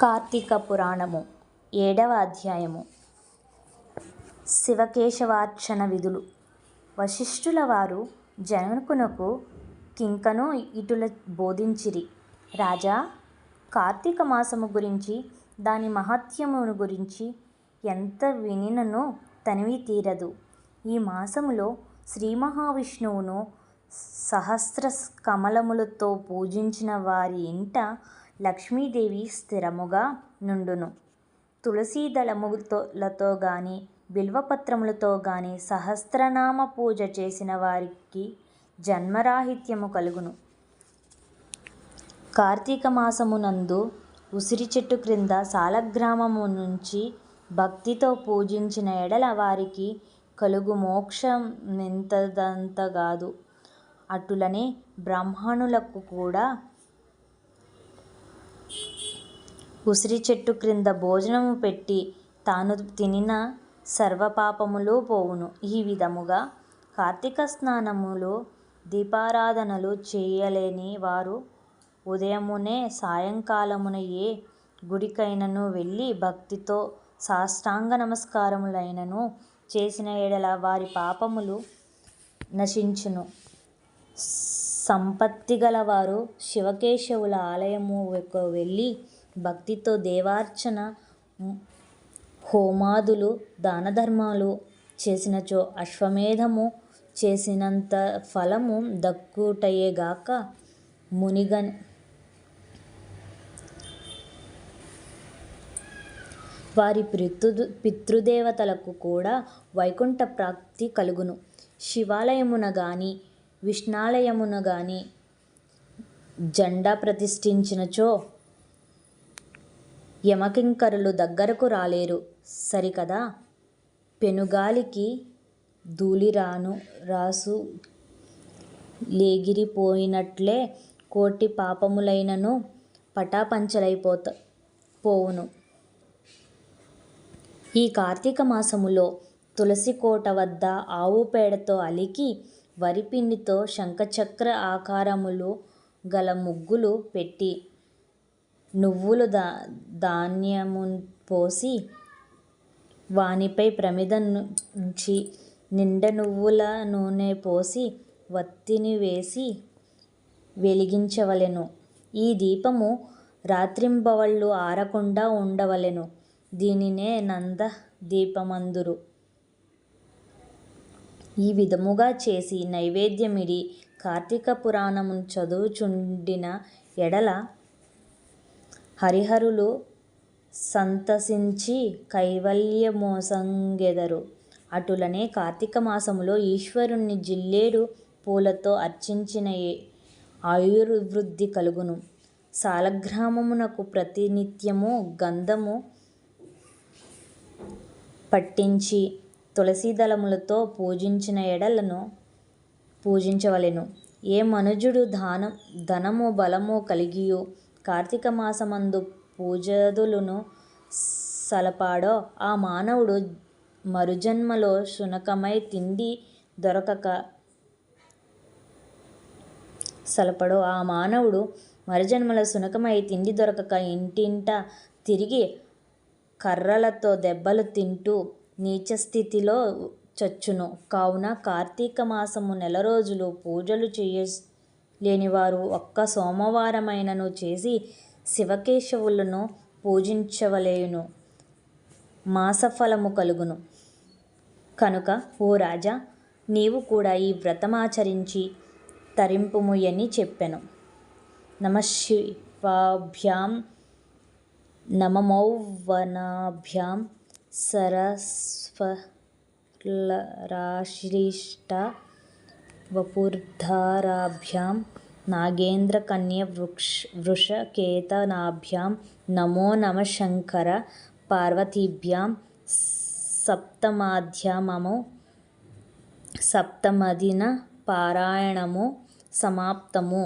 కార్తీక పురాణము 7వ అధ్యాయము. శివకేశవార్చన విధులు. వశిష్ఠుల వారు జనకునకు కింకను ఇటుల బోధించిరి. రాజా, కార్తీక మాసము గురించి దాని మహత్యమును గురించి ఎంత వినినను తనివి తీరదు. ఈ మాసములో శ్రీ మహావిష్ణువును సహస్ర కమలములతో పూజించిన వారి ఇంట లక్ష్మీదేవి స్థిరముగా నుండును. తులసీ దళములతో గాని బిల్వపత్రములతో గాని సహస్రనామ పూజ చేసిన వారికి జన్మరాహిత్యము కలుగును. కార్తీక మాసమునందు ఉసిరి చెట్టు క్రింద సాలగ్రామము నుంచి భక్తితో పూజించిన ఎడల వారికి కలుగు మోక్షమెంతదంతగాదు. అటులనే బ్రాహ్మణులకు కూడా ఉసిరి చెట్టు క్రింద భోజనము పెట్టి తాను తినిన సర్వపాపములు పోవును. ఈ విధముగా కార్తీక స్నానములు దీపారాధనలు చేయలేని వారు ఉదయమునే సాయంకాలమున ఏ గుడికైనను వెళ్ళి భక్తితో సాష్టాంగ నమస్కారములైనను చేసిన ఎడల వారి పాపములు నశించును. సంపత్తి గలవారు శివకేశవుల ఆలయముకు వెళ్ళి భక్తితో దేవార్చన హోమాదులు దానధర్మాలు చేసినచో అశ్వమేధము చేసినంత ఫలము దక్కుటయేగాక వారి పితృదేవతలకు కూడా వైకుంఠ ప్రాప్తి కలుగును. శివాలయమున గాని విష్ణాలయమున గాని జెండా ప్రతిష్ఠించినచో యమకింకరులు దగ్గరకు రాలేరు సరికదా. పెనుగాలికి ధూళిరాసు లేగిరిపోయినట్లే కోటి పాపములైనను పటాపంచలైపోవును. ఈ కార్తీక మాసములో తులసి కోట వద్ద ఆవు పేడతో అలికి వరిపిండితో శంఖచక్ర ఆకారములు గల ముగ్గులు పెట్టి నువ్వులు ధాన్యము పోసి వానిపై ప్రమిదనుంచి నిండ నువ్వుల నూనె పోసి వత్తిని వేసి వెలిగించవలెను. ఈ దీపము రాత్రింబవళ్ళు ఆరకుండా ఉండవలెను. దీనినే నంద దీపమందురు. ఈ విధముగా చేసి నైవేద్యమిడి కార్తీక పురాణమును చదువుచుండిన ఎడల హరిహరులు సంతసించి కైవల్యమొసంగెదరు. అటులనే కార్తీక మాసములో ఈశ్వరుని జిల్లేడు పూలతో అర్చించిన ఆయుర్వృద్ధి కలుగును. సాలగ్రామమునకు ప్రతినిత్యము గంధము పట్టించి తులసీదళములతో పూజించిన ఎడలను పూజించవలెను. ఏ మనుజుడు ధనము బలము కలిగియు కార్తీక మాసమందు పూజాదులను సలపాడో ఆ మానవుడు మరుజన్మలో శునకమై తిండి దొరకక ఇంటింటా తిరిగి కర్రలతో దెబ్బలు తింటూ నీచస్థితిలో చచ్చును. కావున కార్తీక మాసము నెల రోజులు పూజలు చేయలేనివారు ఒక్క సోమవారమైనను చేసి శివకేశవులను పూజించవలెను. మాసఫలము కలుగును. కనుక ఓ రాజా, నీవు కూడా ఈ వ్రతమాచరించి తరింపుము అని చెప్పెను. నమఃశివాభ్యాం నమమౌవనాభ్యాం సరస్వరాశ్లిష్ట వపుర్ధారాభ్యాం నాగేంద్రకన్యవృషకేతనాభ్యాం నమో నమః శంకర పార్వతీభ్యాం. సప్తమాధ్యాయము. సప్తమదిన పారాయణము సమాప్తము.